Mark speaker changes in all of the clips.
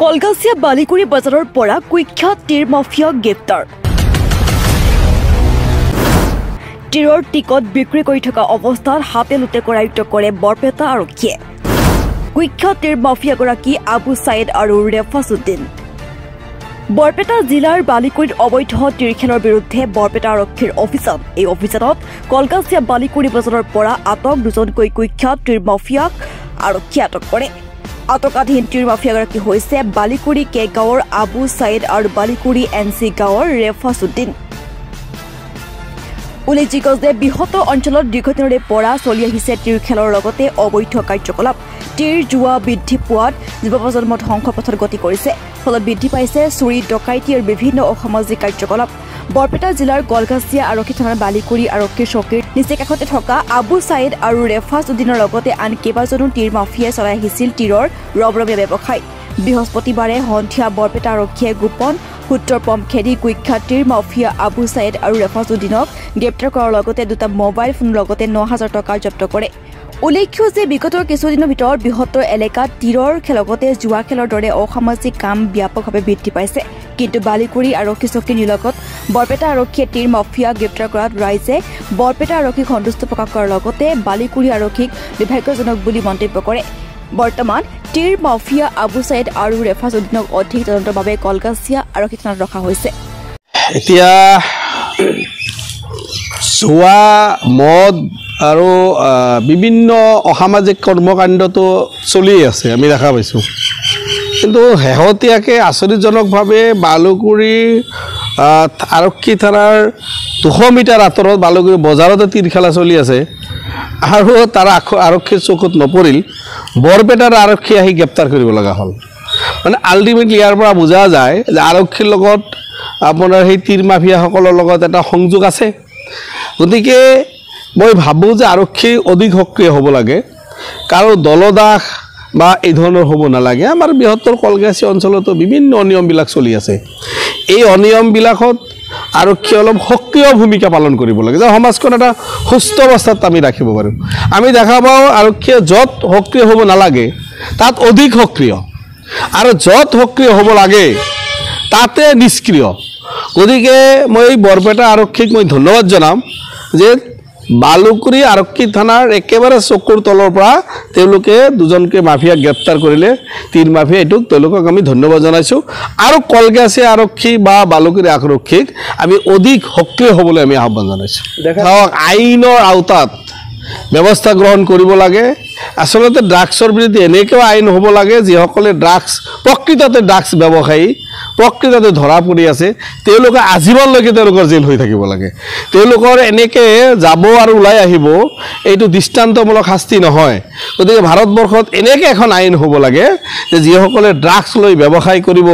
Speaker 1: কলগাছিয়া বালিকুৰি বজাৰৰ পৰা কুখ্যাত তীৰ মাফিয়া গ্ৰেপ্তাৰ। তীৰৰ টিকট বিক্ৰী কৰি থকা অৱস্থাত হাতে লোটে কৰায়ত্ব কৰে বৰপেটা আৰক্ষীয়ে। কুখ্যাত তীৰ মাফিয়াগৰাকী আবু ছাইদ আৰু ৰেফাছুদ্দিন। বৰপেটা জিলাৰ বালিকুৰিত অবৈধ তীৰ খেলৰ বিৰুদ্ধে বৰপেটা আৰক্ষীৰ অভিযান। এই অভিযানত কলগাছিয়া বালিকুৰি বজাৰৰ পৰা আটক দুজনকৈ কুখ্যাত তীৰ মাফিয়াক আৰক্ষীয়ে আটক কৰে। আটকাধীন তীৰ মাফিয়াগৰাকী হৈছে বালিকুৰি কে গাঁৱৰ আবু ছাইদ আৰু বালিকুৰি এনচি গাঁৱৰ ৰেফাছুদ্দিন। উল্লেখযোগ্য যে বৃহৎ অঞ্চলত দীৰ্ঘদিনৰে পৰা চলি আহিছে তীৰ খেলৰ লগতে অবৈধ কাৰ্যকলাপ। তীৰ জুৱা বৃদ্ধি পোৱাত যুৱ প্ৰজন্ম ধ্বংসপথত গতি কৰিছে। ফলত বৃদ্ধি পাইছে চুৰি ডকাইতি আৰু বিভিন্ন অসামাজিক কাৰ্যকলাপ। বৰপেটা জিলাৰ কলগাছিয়া আৰক্ষী থানাৰ বালিকুৰি আৰক্ষীৰ চকীৰ নিচেই কাষতে থকা আবু ছাইদ আৰু ৰেফাছুদ্দিনৰ লগতে আন কেইবাজনো তীৰ মাফিয়াই চলাই আহিছিল তীৰৰ ৰবৰমীয়া ব্যৱসায়। বৃহস্পতিবাৰে সন্ধিয়া বৰপেটা আৰক্ষীয়ে গোপন সূত্ৰৰ পম খেদি কুখ্যাত তীৰ মাফিয়া আবু ছাইদ আৰু ৰেফাছুদ্দিনক গ্ৰেপ্তাৰ কৰাৰ লগতে দুটা মোবাইল ফোনৰ লগতে ৯,০০০ টকা জব্দ কৰে। উল্লেখ্য যে বিগত কিছুদিনৰ ভিতৰত বৃহত্তৰ এলেকাত তীৰৰ লগতে জুৱা খেলৰ দৰে অসামাজিক কাম ব্যাপকভাৱে বৃদ্ধি পাইছে। কিন্তু বালিকুৰি আৰক্ষী চকীৰ নিলগত বৰপেটা আৰক্ষীয়ে তীৰ মাফিয়া গ্ৰেপ্তাৰ কৰাত ৰাইজে বৰপেটা আৰক্ষীক সন্তুষ্ট প্ৰকাশ কৰাৰ লগতে বালিকুৰি আৰক্ষীক দুৰ্ভাগ্যজনক বুলি মন্তব্য কৰে। বৰ্তমান তীৰ মাফিয়া আবু ছাইদ আৰু ৰেফাছুদ্দিনক অধিক তদন্তৰ বাবে কলগাছিয়া আৰক্ষী থানাত ৰখা হৈছে।
Speaker 2: এতিয়া জুৱা মদ আৰু বিভিন্ন অসামাজিক কৰ্মকাণ্ডটো চলি আছে, আমি দেখা পাইছোঁ। কিন্তু শেহতীয়াকৈ আচৰিতজনকভাৱে বালিকুৰি আৰক্ষী থানাৰ 200 মিটাৰ আঁতৰত বালিকুৰি বজাৰতে তীৰ খেলা চলি আছে আৰু তাৰ আৰক্ষীৰ চকুত নপৰিল। বৰপেটাৰ আৰক্ষী আহি গ্ৰেপ্তাৰ কৰিব লগা হ'ল। মানে আল্টিমেটলি ইয়াৰ পৰা বুজা যায় যে আৰক্ষীৰ লগত আপোনাৰ সেই তীৰ মাফিয়াসকলৰ লগত এটা সংযোগ আছে। গতিকে মই ভাবোঁ যে আৰক্ষী অধিক সক্ৰিয় হ'ব লাগে, কাৰো দলদাস বা এই ধৰণৰ হ'ব নালাগে। আমাৰ বৃহত্তৰ কলগাছিয়া অঞ্চলতো বিভিন্ন অনিয়মবিলাক চলি আছে। এই অনিয়মবিলাকত আৰক্ষী অলপ সক্ৰিয় ভূমিকা পালন কৰিব লাগে, যে সমাজখন এটা সুস্থ অৱস্থাত আমি ৰাখিব পাৰোঁ। আমি দেখা পাওঁ আৰক্ষীয়ে য'ত সক্ৰিয় হ'ব নালাগে তাত অধিক সক্ৰিয়, আৰু য'ত সক্ৰিয় হ'ব লাগে তাতে নিষ্ক্ৰিয়। গতিকে মই বৰপেটা আৰক্ষীক মই ধন্যবাদ জনাম যে বালিকুৰি আৰক্ষী থানাৰ একেবাৰে চকুৰ তলৰ পৰা তেওঁলোকে দুজনকৈ মাফিয়াক গ্ৰেপ্তাৰ কৰিলে, তীৰ মাফিয়া। এইটোক তেওঁলোকক আমি ধন্যবাদ জনাইছোঁ। আৰু কলগাছিয়া আৰক্ষী বা বালিকুৰি আৰক্ষীক আমি অধিক সক্ৰিয় হ'বলৈ আমি আহ্বান জনাইছোঁ। আইনৰ আওতাত ব্যৱস্থা গ্ৰহণ কৰিব লাগে। আচলতে ড্ৰাগছৰ বিৰুদ্ধে এনেকুৱা আইন হ'ব লাগে যিসকলে প্ৰকৃততে ড্ৰাগছ ব্যৱসায়ী প্ৰকৃততে ধৰা পৰি আছে তেওঁলোকে আজীৱনলৈকে তেওঁলোকৰ জেল হৈ থাকিব লাগে। তেওঁলোকৰ এনেকৈ যাব আৰু ওলাই আহিব এইটো দৃষ্টান্তমূলক শাস্তি নহয়। গতিকে ভাৰতবৰ্ষত এনেকৈ এখন আইন হ'ব লাগে যে যিসকলে ড্ৰাগছ লৈ ব্যৱসায় কৰিব,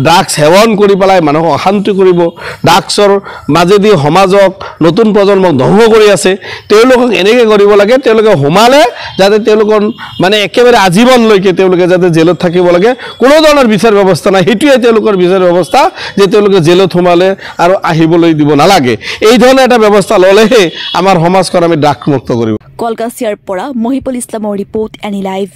Speaker 2: ড্ৰাগছ সেৱন কৰি পেলাই মানুহক অশান্তি কৰিব, ড্ৰাগছৰ মাজেদি সমাজক নতুন প্ৰজন্মক ধ্বংস কৰি আছে, তেওঁলোকক এনেকৈ কৰিব লাগে তেওঁলোকে সোমালে যাতে তেওঁলোকৰ মানে একেবাৰে আজীৱনলৈকে তেওঁলোকে যাতে জেলত থাকিব লাগে, কোনো ধৰণৰ বিচাৰ ব্যৱস্থা নাই। সেইটোৱে তেওঁলোকৰ বিচাৰ ব্যৱস্থা যে তেওঁলোকে জেলত সোমালে আৰু আহিবলৈ দিব নালাগে। এই ধৰণে এটা ব্যৱস্থা ল'লেহে আমাৰ সমাজখন আমি ড্ৰাগছমুক্ত কৰিব।
Speaker 1: কলগাছিয়াৰ পৰা মহিবুল ইছলামৰ ৰিপৰ্ট, এনি লাইভ।